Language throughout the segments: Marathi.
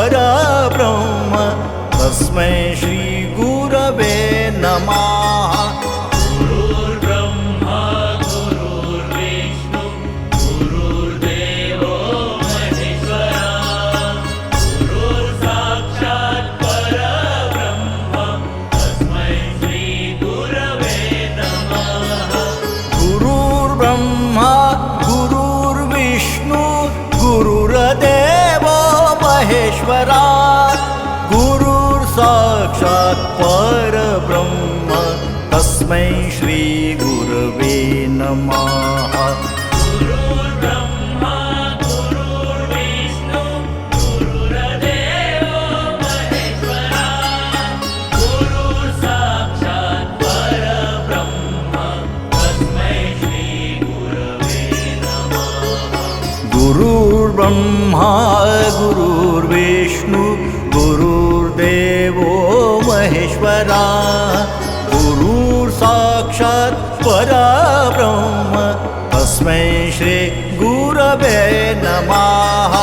परब्रह्म तस्मै श्री गुरवे नमः। गुरुर्ब्रह्मा गुरुर्विष्णु गुरुर्देवो महेश्वरा गुरुर्साक्षात् परब्रह्म तस्मै श्री गुरवे नमः। गुरुर्ब्रह्मा गुरुर्विष्णु गुरुर्देवो महेश्वरा गुरुर्साक्षात् परब्रह्म तस्मै श्री गुरवे नमः। गुरुर्ब्रह्मा गुरुर्विष्णु गुरुर्देवो महेश्वरा गुरुर्साक्षात् परब्रह्म तस्मै श्री गुरवे नमः। गुरुर्ब्रह्मा गुरुर्विष्णु गुरुर्देवो महेश्वरा गुरुर्साक्षात् परब्रह्म तस्मै श्री गुरवे नमः।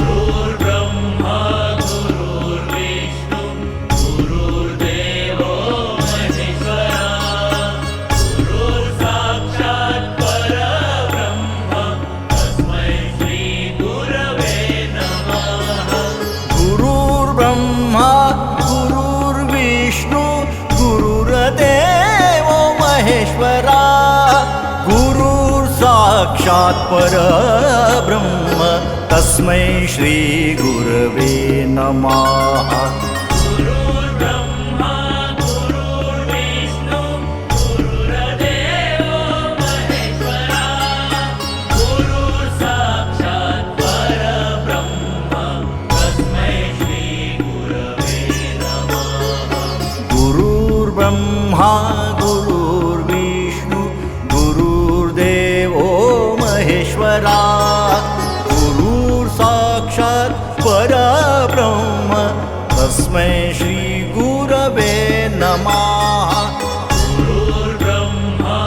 गुरुर्ब्रह्मा गुरुर्विष्णु गुरुर्देवो महेश्वरा गुरुर्साक्षात् परब्रह्म तस्मै श्री गुरवे नमः। गुरुर्ब्रह्मा गुरुर्विष्णु गुरुर्देवो महेश्वरा गुरुर्साक्षात् परब्रह्म तस्मै श्री गुरवे नमः। गुरुर्ब्रह्मा गुरुर्विष्णु गुरुर्देवो महेश्वरा गुरुर्साक्षात् परब्रह्म तस्मै श्री गुरवे नमः। गुरुर्ब्रह्मा गुरुर्विष्णु गुरुर्देवो महेश्वरा गुरुर्साक्षात् परब्रह्म तस्मै श्री गुरवे नमः। गुरुर्ब्रह्मा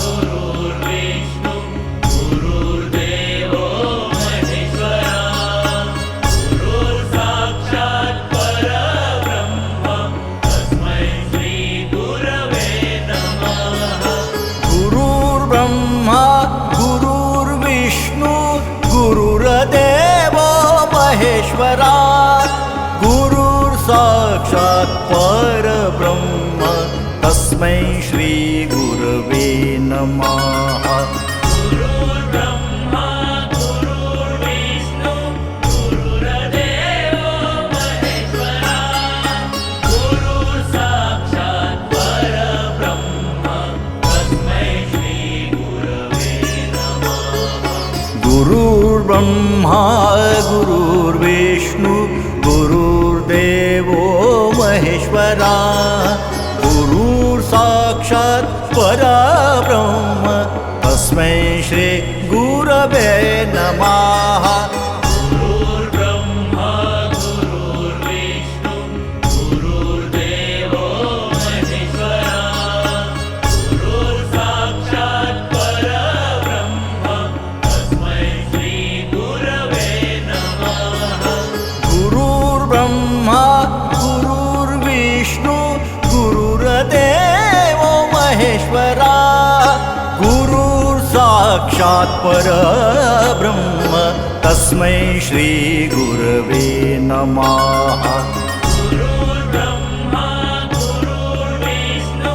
गुरुर्विष्णु गुरुर्देवो महेश्वरा गुरुर्साक्षात् परब्रह्म तस्मै श्री गुरवे नमः। गुरुर्ब्रह्मा गुरुर्विष्णु गुरुर्देवो महेश्वरा गुरुर्साक्षात् परब्रह्म तस्मै श्री गुरवे नमः। गुरुर्ब्रह्मा गुरुर्विष्णु गुरुर्देवो महेश्वरा गुरुर्साक्षात् परब्रह्म तस्मै श्री गुरवे नमः। गुरुर्ब्रह्मा गुरुर्विष्णु गुरुर्देवो महेश्वरा गुरुर्साक्षात् परब्रह्म तस्मै श्री गुरवे नमः। गुरुर्ब्रह्मा गुरुर्विष्णु गुरुर्देवो महेश्वरा गुरुर्साक्षात् परब्रह्म तस्मै श्री गुरवे नमः। गुरुर्ब्रह्मा गुरुर्विष्णु गुरुर्देवो महेश्वरा गुरुर्साक्षात् परब्रह्म तस्मै श्री गुरवे नमः। गुरुर्ब्रह्मा गुरुर्विष्णु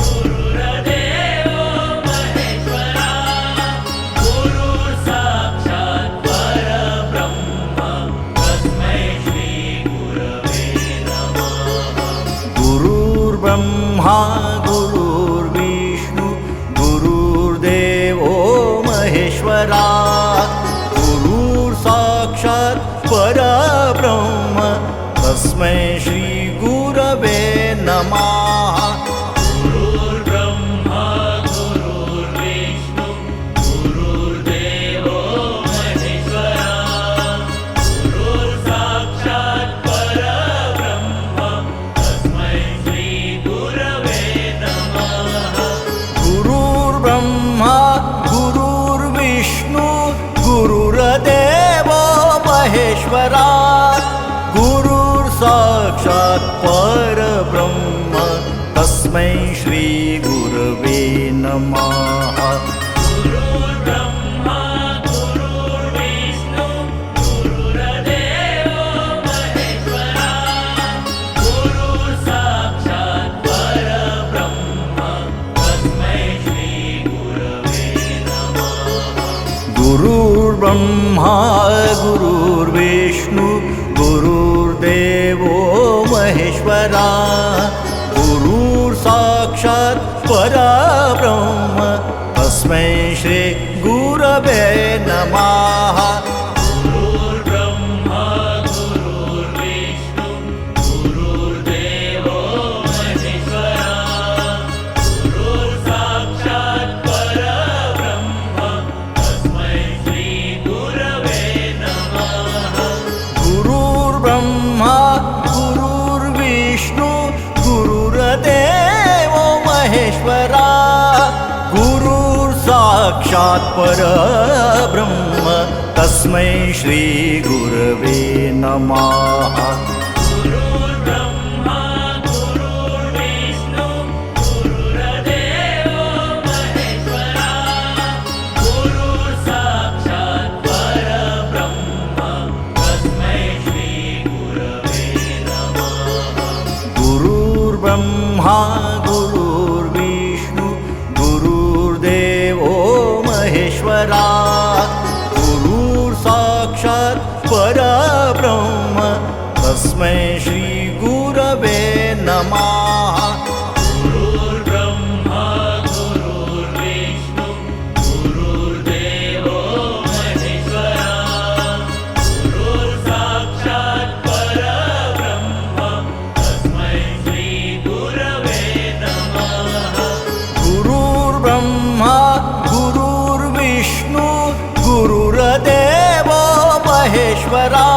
गुरुर्देवो महेश्वरा गुरुर्साक्षात् परब्रह्म तस्मै श्री गुरवे नमः। गुरुर्ब्रह्मा गुरुर्विष्णु गुरुर्देवो महेश्वरा गुरुर्साक्षात् परब्रह्म तस्मै श्री गुरवे नमः। गुरुर्ब्रह्मा गुरुर्विष्णु गुरुर्देवो महेश्वरा गुरुर्साक्षात् परब्रह्म तस्मै श्री गुरवे नमः। गुरुर्ब्रह्मा गुरुर्विष्णु गुरुर्देवो महेश्वरा साक्षात् परब्रह्म तस्मै श्री गुरवे नमः। गुरुर्ब्रह्मा गुरुर्विष्णु गुरुर्देवो महेश्वरा गुरुर्साक्षात् परब्रह्म तस्मै श्री गुरवे नमः। गुरुर्ब्रह्मा गुरुर्विष्णु गुरुर्देवो महेश्वरा गुरुर्साक्षात् परब्रह्म तस्मै श्री गुरवे नमः। गुरुर्ब्रह्मा गुरुर्विष्णु गुरुर्देवो महेश्वरा गुरुर्साक्षात् परब्रह्म तस्मै श्री गुरवे नमः। गुरुर्ब्रह्मा गुरुर्विष्णु गुरुर्देवो महेश्वरा गुरुर्साक्षात् परब्रह्म तस्मै श्री गुरवे नमः। गुरुर्ब्रह्मा गुरुर्विष्णु गुरुर्देवो महेश्वरा गुरुर्साक्षात् परब्रह्म तस्मै श्री गुरवे नमः। गुरुर्ब्रह्मा गुरुर्विष्णु गुरुर्देवो महेश्वरा गुरुर्साक्षात् परब्रह्म तस्मै श्री गुरवे नमः। गुरुर्ब्रह्मा गुरुर्विष्णु गुरुर्देवो महेश्वरा गुरुर्साक्षात् परब्रह्म तस्मै श्री गुरवे नमः। गुरुर्ब्रह्मा गुरुर्विष्णु गुरुर्देवो महेश्वरा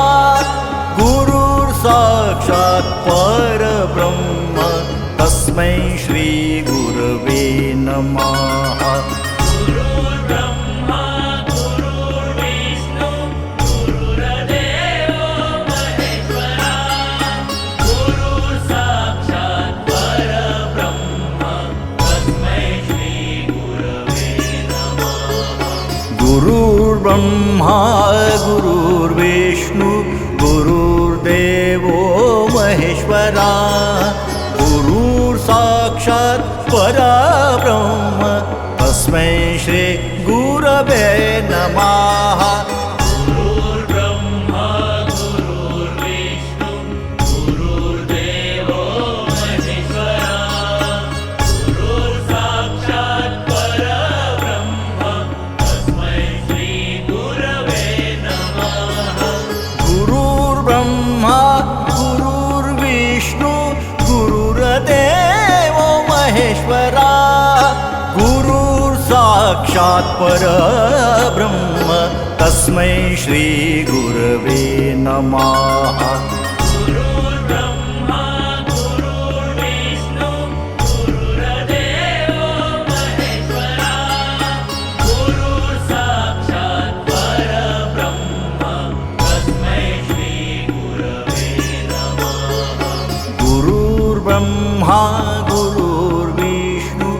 गुरुर्साक्षात् परब्रह्म तस्मै श्री गुरवे नमः। गुरुर्ब्रह्मा गुरुर्विष्णु गुरुर्देवो महेश्वरा गुरुर्साक्षात् परब्रह्म तस्मै श्री गुरवे नमः। गुरुर्ब्रह्मा गुरुर्विष्णु गुरुर्देवो महेश्वरा गुरुर्साक्षात् परब्रह्म तस्मै श्री गुरवे नमः। गुरुर्ब्रह्मा गुरुर्विष्णु गुरुर्देवो महेश्वरा गुरुर्साक्षात् परब्रह्म तस्मै श्री गुरवे नमः। गुरुर्ब्रह्मा गुरुर्विष्णु गुरुर्देवो महेश्वरा गुरुर्साक्षात् परब्रह्म तस्मै श्री गुरवे नमः। गुरुर्ब्रह्मा गुरुर्विष्णु गुरुर्देवो महेश्वरा गुरुर्साक्षात् परब्रह्म तस्मै श्री गुरवे नमः। गुरुर्ब्रह्मा गुरुर्विष्णु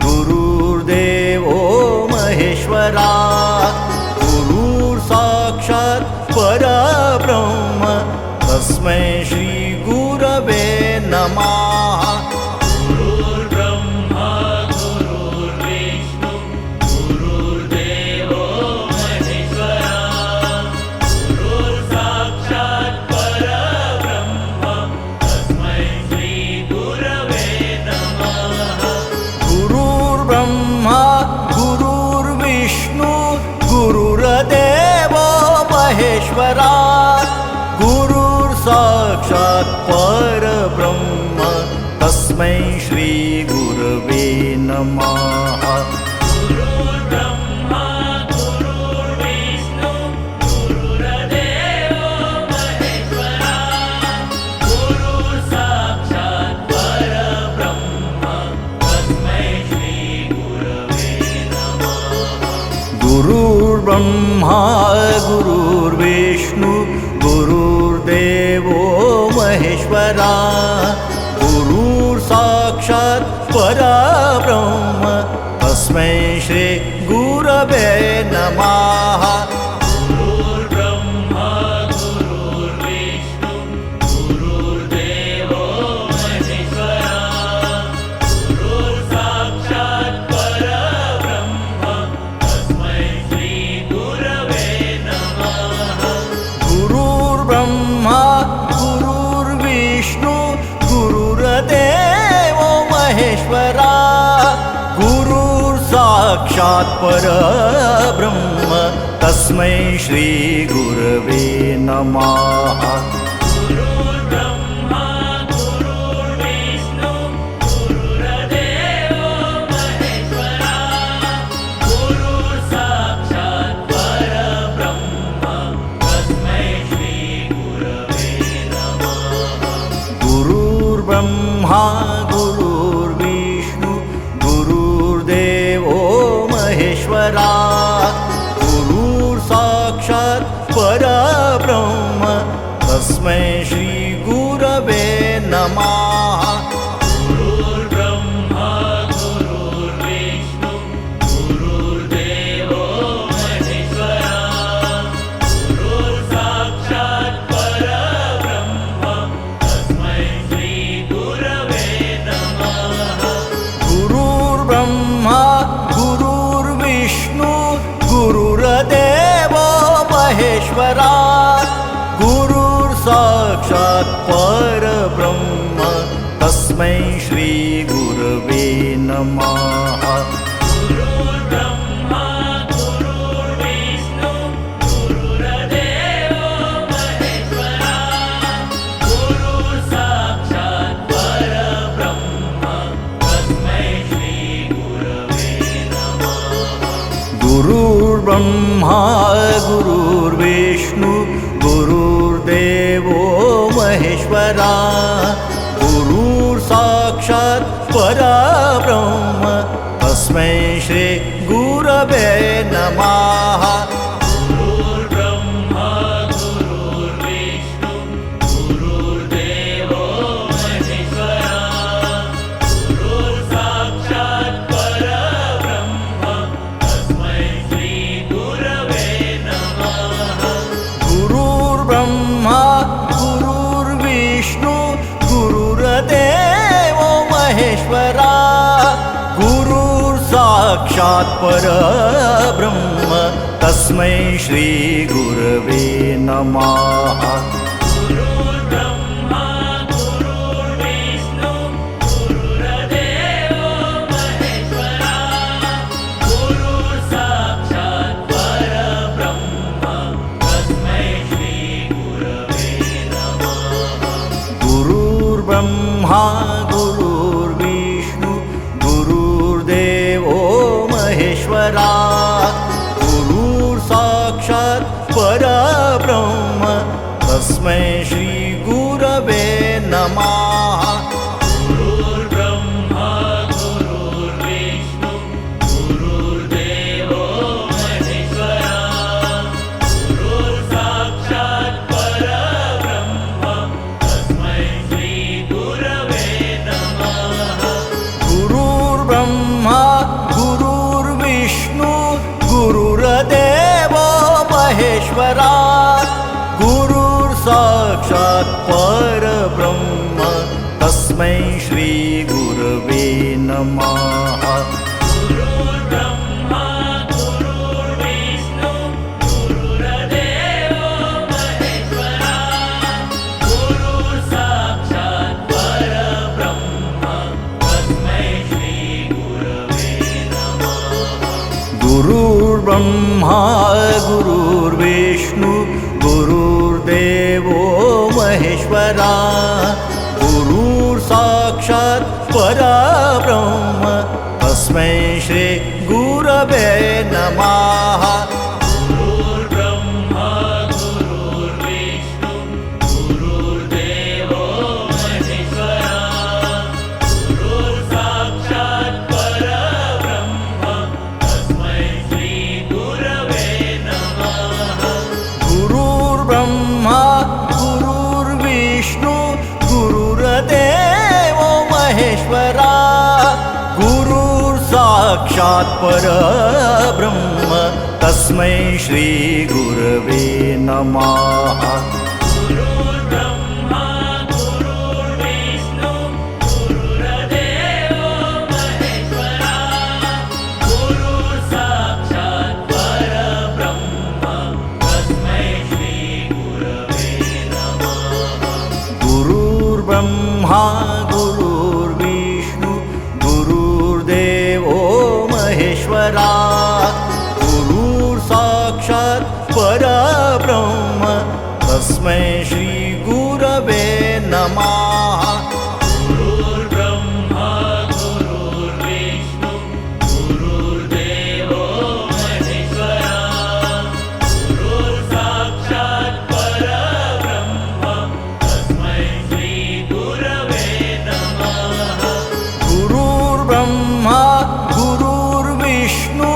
गुरुर्देवो महेश्वरा गुरुर्साक्षात् परब्रह्म तस्मै श्री गुरवे नमः। गुरुर्ब्रह्मा गुरुर्विष्णु गुरुर्देवो महेश्वरा गुरुर्साक्षात् परब्रह्म तस्मै श्री गुरवे नमः। गुरुर्ब्रह्मा गुरुर्विष्णु गुरुर्देवो महेश्वरा गुरुर्साक्षात् परब्रह्म तस्मै श्री गुरवे नमः। गुरुर्ब्रह्मा गुरुर्विष्णु गुरुर्देवो महेश्वरा गुरुर्साक्षात् परब्रह्म तस्मै श्री गुरवे नमः। गुरुर्ब्रह्मा गुरुर्विष्णु गुरुर्देवो महेश्वरा महेश्वरा गुरुर्साक्षात् परब्रह्म तस्मै श्री गुरवे नमः गुरुर्ब्रह्मा गुरुर्विष्णु गुरुर्देवो महेश्वरा गुरुर्साक्षात् परब्रह्म तस्मै श्री गुरवे नमः गुरुर्ब्रह्मा गुरुर्विष्णु गुरुर्देवो महेश्वरा गुरुर्साक्षात् परब्रह्म तस्मै श्री गुरवे नमः गुरुर्ब्रह्मा गुरुर्विष्णु गुरुर्देवो महेश्वरा गुरुर्साक्षात् परब्रह्म तस्मै श्री गुरवे नमः गुरुर्ब्रह्मा गुरुर्विष्णु गुरुर्देवो महेश्वरा गुरुर्साक्षात् परब्रह्म तस्मै श्री गुरवे नमः गुरुर्ब्रह्मा गुरुर्विष्णु गुरुर्देवो महेश्वरा गुरुर्साक्षात् परब्रह्म तस्मै श्री गुरवे नमः गुरुर्ब्रह्मा गुरुर्विष्णु गुरुर्देवो महेश्वरा गुरुर्साक्षात् परब्रह्म तस्मै श्री गुरवे नमः गुरुर्ब्रह्मा गुरुर्विष्णु गुरुर्देवो महेश्वरा गुरुर्साक्षात् परब्रह्म तस्मै श्री गुरवे नमः गुरुर्ब्रह्मा गुरुर्विष्णु गुरुर्देवो महेश्वरा गुरुर्साक्षात् परब्रह्म तस्मै श्री गुरवे नमः गुरुर्ब्रह्मा गुरुर्विष्णु गुरुर्देवो महेश्वरा गुरुर्साक्षात् परब्रह्म तस्मै श्री गुरवे नमः गुरुर्ब्रह्मा गुरुर्विष्णु गुरुर्देवो महेश्वरा गुरुर्साक्षात् परब्रह्म तस्मै श्री गुरवे नमः गुरुर्ब्रह्मा गुरुर्विष्णु गुरुर्देवो महेश्वरा गुरुर्साक्षात् परब्रह्म तस्मै श्री गुरवे नमः गुरुर्ब्रह्मा गुरुर्विष्णु गुरुर्देवो महेश्वरा गुरुर्साक्षात् परब्रह्म तस्मै श्री गुरवे नमः गुरुर्ब्रह्मा गुरुर्विष्णु गुरुर्देवो महेश्वरा गुरुर्साक्षात् परब्रह्म तस्मै श्री गुरवे नमः गुरुर्ब्रह्मा गुरुर्विष्णु गुरुर्देवो महेश्वरा गुरुर्साक्षात् परब्रह्म तस्मै श्री गुरवे नमः गुरुर्ब्रह्मा गुरुर्विष्णु गुरुर्देवो महेश्वरा गुरुर्साक्षात् परब्रह्म तस्मै श्री गुरवे नमः गुरुर्ब्रह्मा गुरुर्विष्णु गुरुर्देवो महेश्वरा गुरुर्साक्षात् परब्रह्म तस्मै श्री गुरवे नमः गुरुर्ब्रह्मा गुरुर्विष्णु गुरुर्देवो महेश्वरा गुरुर्साक्षात् परब्रह्म तस्मै श्री गुरवे नमः गुरुर्ब्रह्मा गुरुर्विष्णु साक्षात् परब्रह्म तस्मै श्री गुरवे नमः। गुरुर्ब्रह्मा गुरुर्विष्णु गुरुर्देवो महेश्वरा गुरुर्साक्षात् परब्रह्म तस्मै श्री गुरवे नमः। गुरुर्ब्रह्मा गुरुर्विष्णु गुरुर्देवो महेश्वरा गुरुर्साक्षात् परब्रह्म तस्मै श्री गुरवे नमः। गुरुर्ब्रह्मा गुरुर्विष्णु गुरुर्देवो महेश्वरा गुरुर्साक्षात् परब्रह्म तस्मै श्री गुरवे नमः। गुरुर्ब्रह्मा गुरुर्विष्णु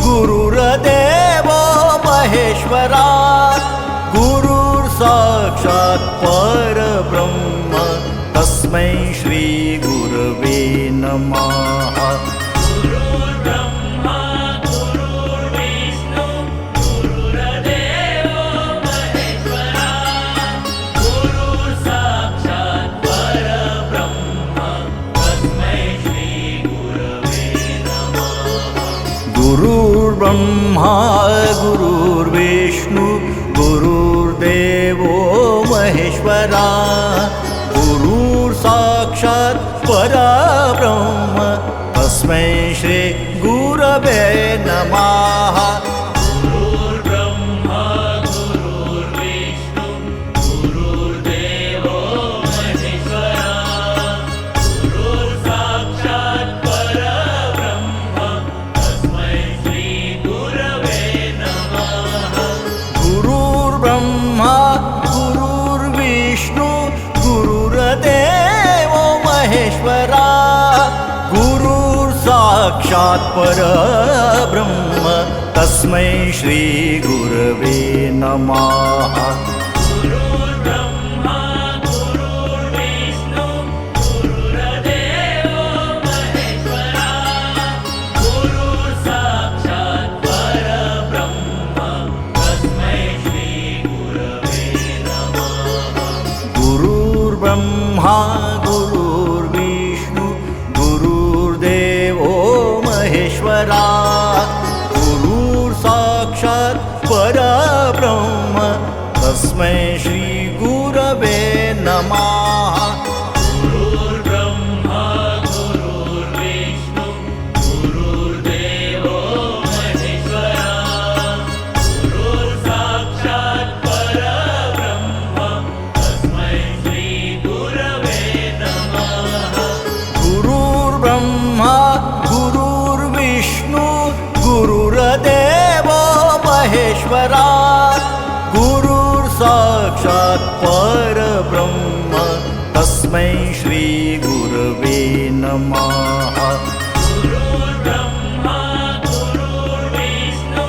गुरुर्देवो महेश्वरा गुरुर्साक्षात् परब्रह्म तस्मै श्री गुरवे नमः। गुरुर्ब्रह्मा गुरुर्विष्णु गुरुर्देवो महेश्वरा गुरुर्साक्षात् परब्रह्म तस्मै श्री गुरवे नमः। गुरुर्ब्रह्मा गुरुर्विष्णु गुरुर्देवो महेश्वरा गुरुर्साक्षात् परब्रह्म तस्मै श्री गुरवे नमः। गुरुर्ब्रह्मा गुरुर्विष्णु गुरुर्देवो महेश्वरा गुरुर्साक्षात् परब्रह्म तस्मै श्री गुरवे नमः। गुरुर्ब्रह्मा गुरुर्विष्णु गुरुर्देवो महेश्वरा गुरुर्साक्षात् परब्रह्म तस्मै श्री गुरवे नमः। गुरुर्ब्रह्मा गुरुर्विष्णु गुरुर्देवो महेश्वरा गुरुर्साक्षात् परब्रह्म तस्मै श्री गुरवे नमः। गुरुर्ब्रह्मा गुरुर्विष्णु गुरुर्देवो महेश्वरा गुरुर्साक्षात् परब्रह्म तस्मै श्री गुरवे नमः। गुरुर्ब्रह्मा गुरुर्विष्णु गुरुर्देवो महेश्वरा गुरुर्साक्षात् परब्रह्म तस्मै श्री गुरवे नमः। गुरुर्ब्रह्मा गुरुर्विष्णु गुरुर्देवो महेश्वरा गुरुर्साक्षात् परब्रह्म तस्मै श्री गुरवे नमः। गुरुर्ब्रह्मा गुरुर्विष्णु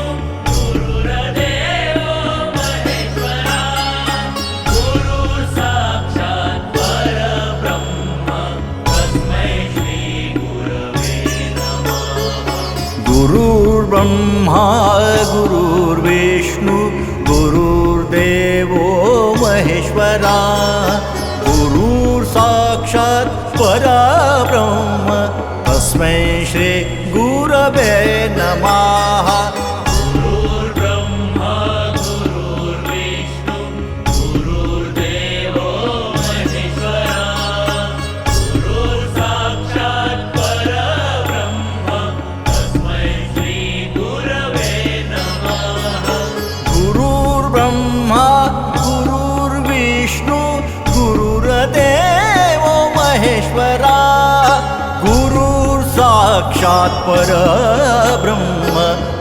गुरुर्देवो महेश्वरा गुरुर्साक्षात् परब्रह्म तस्मै श्री गुरवे नमः। गुरुर्ब्रह्मा गुरुर्विष्णु गुरुर्देवो महेश्वरा गुरुर्साक्षात् परब्रह्म तस्मै श्री गुरवे नमः। गुरुर्ब्रह्मा गुरुर्विष्णु गुरुर्देवो महेश्वरा गुरुर्साक्षात् परब्रह्म तस्मै श्री गुरवे नमः। गुरुर्ब्रह्मा गुरुर्विष्णु गुरुर्देवो महेश्वरा गुरुर्साक्षात् परब्रह्म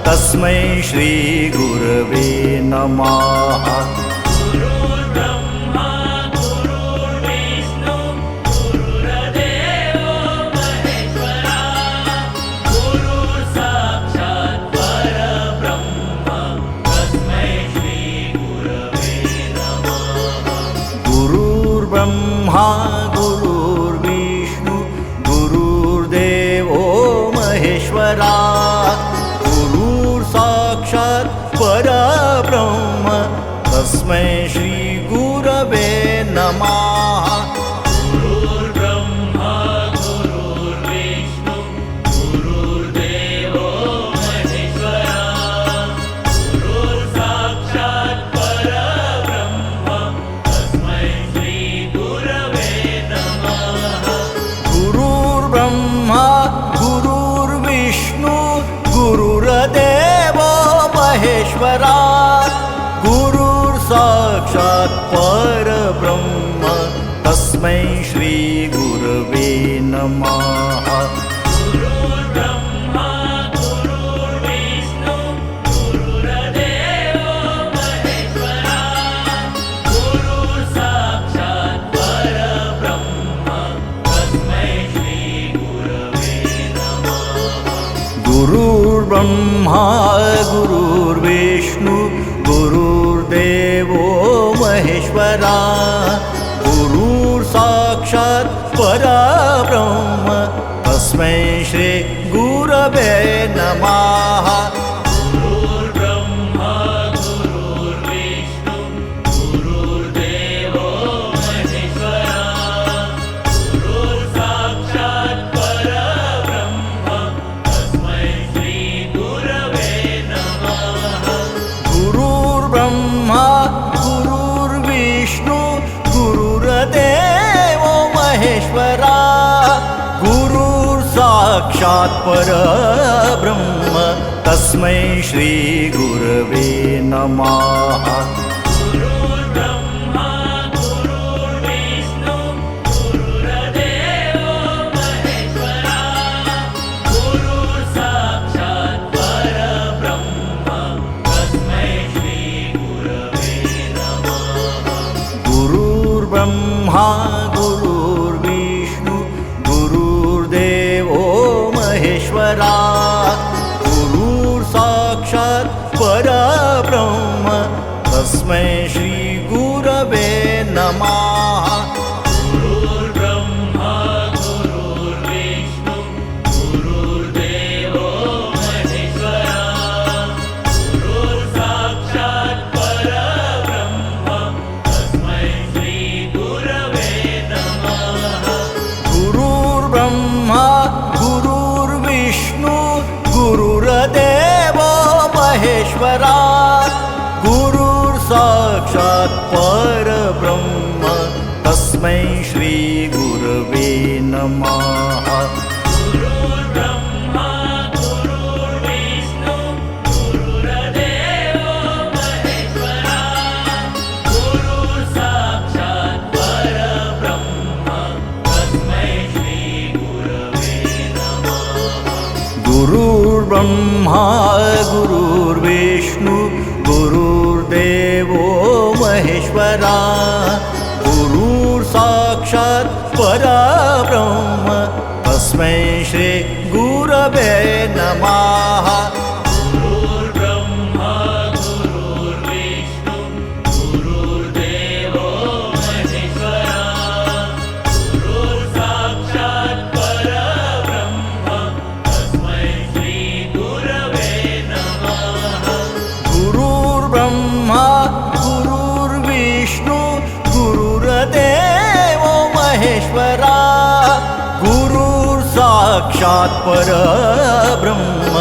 तस्मै श्री गुरवे नमः। गुरुर्ब्रह्मा गुरुर्विष्णु गुरुर्देवो महेश्वरा गुरुर्साक्षात् परब्रह्म तस्मै श्री गुरवे नमः। गुरुर्ब्रह्मा गुरुर्विष्णु गुरुर्देवो महेश्वरा तस्मै श्रीगुरवे नमः गुरुर्ब्रह्मा गुरुर्विष्णु गुरुर्देवो महेश्वरा गुरुर्साक्षात् परब्रह्म तस्मै श्रीगुरवे नमः गुरुर्ब्रह्मा गुरुर्विष्णु गुरुर्देवो महेश्वरा गुरुर्साक्षात् परब्रह्म तस्मै श्रीगुरवे नमः गुरुर्ब्रह्मा गुरुर्विष्णु गुरुर्देवो महेश्वरा गुरुर्साक्षात् परब्रह्म तस्मै श्रीगुरवे नमः गुरुर्ब्रह्मा गुरुर्विष्णु गुरुर्देवो महेश्वरा गुरुर्साक्षात् परब्रह्म तस्मै श्री गुरवे नमः गुरुर्ब्रह्मा गुरुर्विष्णु गुरुर्देवो महेश्वरा गुरुर्साक्षात् परब्रह्म तस्मै श्रीगुरवे नमः गुरुर्ब्रह्मा गुरुर्विष्णु गुरुर्देवो महेश्वरा गुरुर्साक्षात् परब्रह्म तस्मै श्रीगुरवे नमः गुरुर्ब्रह्मा गुरुर्विष्णु गुरुर्देवो महेश्वरा गुरुर्साक्षात् परब्रह्म तस्मै श्रीगुरवे नमः गुरुर्ब्रह्मा गुरुर्विष्णु गुरुर्देवो महेश्वरा गुरुर्साक्षात् परब्रह्म तस्मै श्रीगुरवे नमः गुरुर्ब्रह्मा गुरुर्विष्णु गुरुर्देवो महेश्वरा गुरुर्साक्षात् परब्रह्म तस्मै श्रीगुरवे नमः गुरुर्ब्रह्मा गुरुर्विष्णु गुरुर्देवो महेश्वरा गुरुर्साक्षात् परब्रह्म तस्मै श्रीगुरवे नमः गुरुर्ब्रह्मा गुरुर्विष्णु गुरुर्देवो महेश्वरा गुरुर्साक्षात् परब्रह्म तस्मै श्रीगुरवे नमः गुरुर्ब्रह्मा गुरुर्विष्णु गुरुर्देवो महेश्वरा गुरुर्साक्षात् परब्रह्म तस्मै श्री गुरवे नमः गुरुर्ब्रह्मा गुरुर्विष्णु गुरुर्देवो महेश्वरा गुरुर्साक्षात् परब्रह्म तस्मै श्रीगुरवे नमः गुरुर्ब्रह्मा गुरुर्विष्णु गुरुर्देवो महेश्वरा गुरुर्साक्षात् परब्रह्म तस्मै श्रीगुरवे नमः गुरुर्ब्रह्मा गुरुर्विष्णु गुरुर्देवो महेश्वरा गुरुर्साक्षात् परब्रह्म तस्मै श्रीगुरवे नमः गुरुर्ब्रह्मा गुरुर्विष्णु गुरुर्देवो महेश्वरा गुरुर्साक्षात् परब्रह्म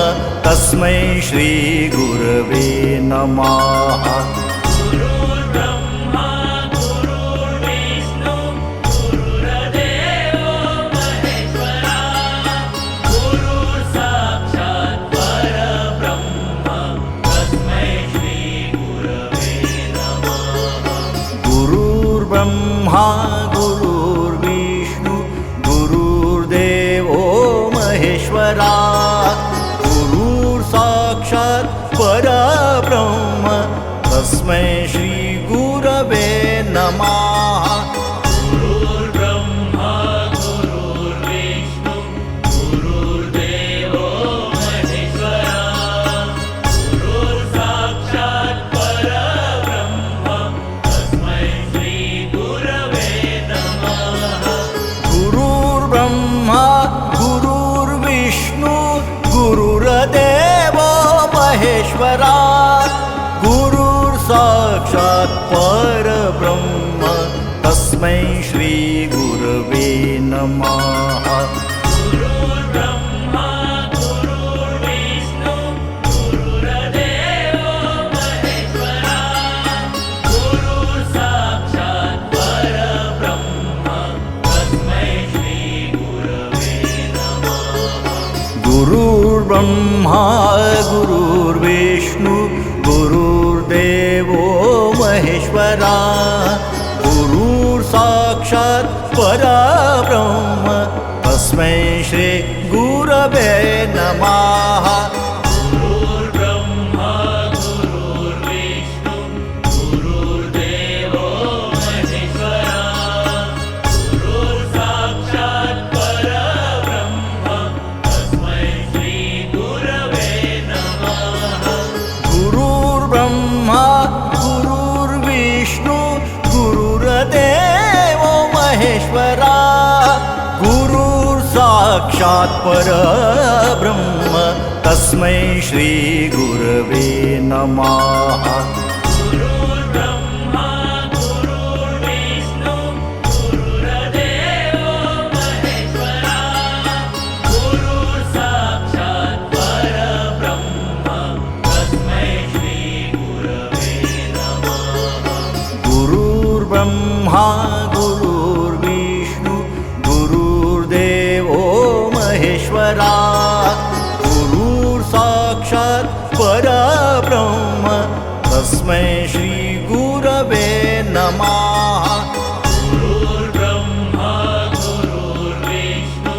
तस्मै श्री गुरवे नमः गुरुर्ब्रह्मा गुरुर्विष्णु गुरुर्देवो महेश्वरा गुरुर्साक्षात् परब्रह्म तस्मै श्रीगुरवे नमः गुरुर्ब्रह्मा गुरुर्विष्णु गुरुर्देवो महेश्वरा गुरुर्साक्षात् परब्रह्म तस्मै श्री गुरवे नमः गुरुर्ब्रह्मा गुरुर्विष्णु गुरुर्देवो महेश्वरा गुरुर्साक्षात् परब्रह्म तस्मै श्रीगुरवे तस्मै श्रीगुरवे नमः। गुरुर्ब्रह्मा गुरुर्विष्णु गुरुर्देवो महेश्वरा गुरुर्साक्षात् परब्रह्म तस्मै श्रीगुरवे नमः। गुरुर्ब्रह्मा गुरुर्विष्णु गुरुर्देवो महेश्वरा गुरुर्साक्षात् परब्रह्म तस्मै श्री गुरवे नमः। गुरुर्ब्रह्मा गुरुर्विष्णु गुरुर्देवो महेश्वरा गुरुर्साक्षात् परब्रह्म तस्मै श्रीगुरवे नमः। गुरुर्ब्रह्मा गुरुर्विष्णु गुरुर्देवो महेश्वरा गुरुर्साक्षात् परब्रह्म तस्मै श्रीगुरवे नमः। गुरुर्ब्रह्मा गुरुर्विष्णु गुरुर्देवो महेश्वरा गुरुर्साक्षात् परब्रह्म तस्मै श्रीगुरवे नमः। गुरुर्ब्रह्मा गुरुर्विष्णु गुरुर्देवो महेश्वरा गुरुर्साक्षात् परब्रह्म तस्मै श्रीगुरवे नमः। गुरुर्ब्रह्मा गुरुर्विष्णु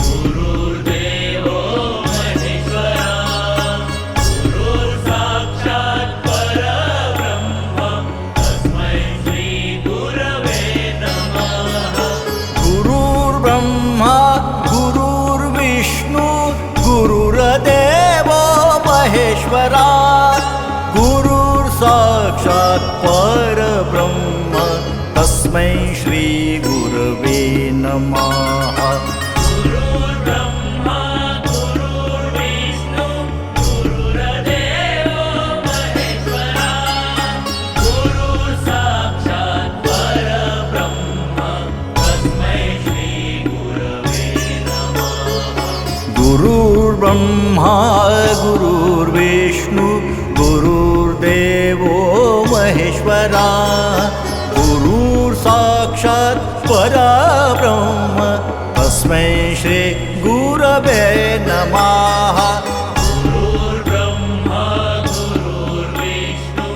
गुरुर्देवो महेश्वरा गुरुर्साक्षात् परब्रह्म तस्मै श्रीगुरवे नमः। गुरुर्ब्रह्मा गुरुर्विष्णु गुरुर्देवो महेश्वरा गुरुर्साक्षात् परब्रह्म तस्मै श्रीगुरवे नमः। गुरुर्ब्रह्मा गुरुर्विष्णु गुरुर्देवो महेश्वरा गुरुर्साक्षात् परब्रह्म तस्मै श्रीगुरवे नमः। गुरुर्ब्रह्मा गुरुर्विष्णु गुरुर्देवो महेश्वरा गुरुर्साक्षात् परब्रह्म तस्मै श्री गुरवे नमः। गुरुर्ब्रह्मा गुरुर्विष्णु गुरुर्देवो महेश्वरा गुरुर्साक्षात् परब्रह्म तस्मै श्रीगुरवे नमः। गुरुर्ब्रह्मा गुरुर्विष्णु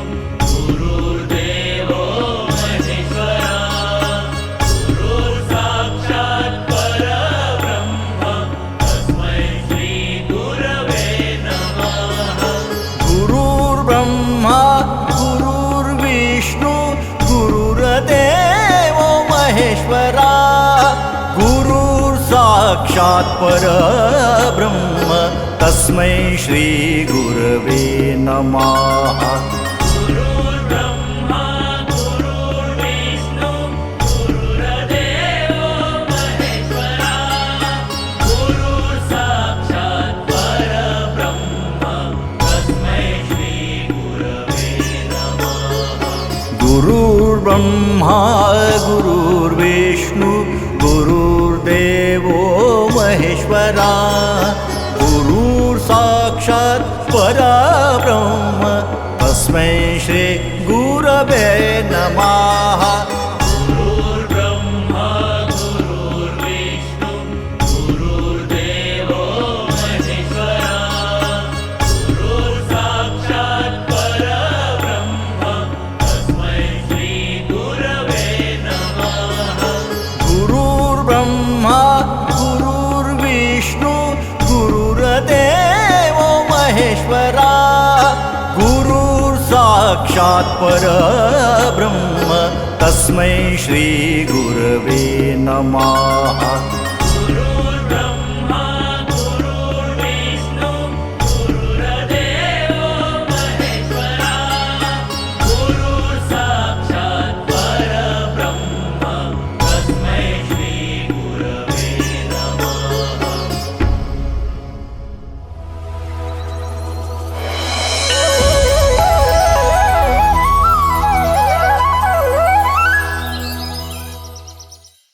गुरुर्देवो महेश्वरा गुरुर्साक्षात् परब्रह्म तस्मै श्री गुरवे नमः। गुरुर्ब्रह्मा गुरुर्विष्णु गुरुर्देवो महेश्वरा गुरुर्साक्षात् परब्रह्म तस्मै श्रीगुरवे नमः। गुरुर्ब्रह्मा गुरुर्विष्णु गुरुर्देवो महेश्वरा गुरुर्साक्षात् परब्रह्म तस्मै श्रीगुरवे नमः। गुरुर्ब्रह्मा गुरुर्विष्णु गुरुर्देवो महेश्वरा गुरुर्साक्षात् परब्रह्म तस्मै श्रीगुरवे नमः। गुरुर्ब्रह्मा गुरुर्विष्णु गुरुर्देवो महेश्वरा गुरुर्साक्षात् परब्रह्म तस्मै श्री गुरवे नमः। गुरुर्ब्रह्मा गुरुर्विष्णु गुरुर्देवो महेश्वरा गुरुर्साक्षात् परब्रह्म तस्मै श्रीगुरवे नमः। गुरुर्ब्रह्मा गुरुर्विष्णु गुरुर्देवो महेश्वरा गुरुर्साक्षात् परब्रह्म तस्मै श्री गुरवे नमः।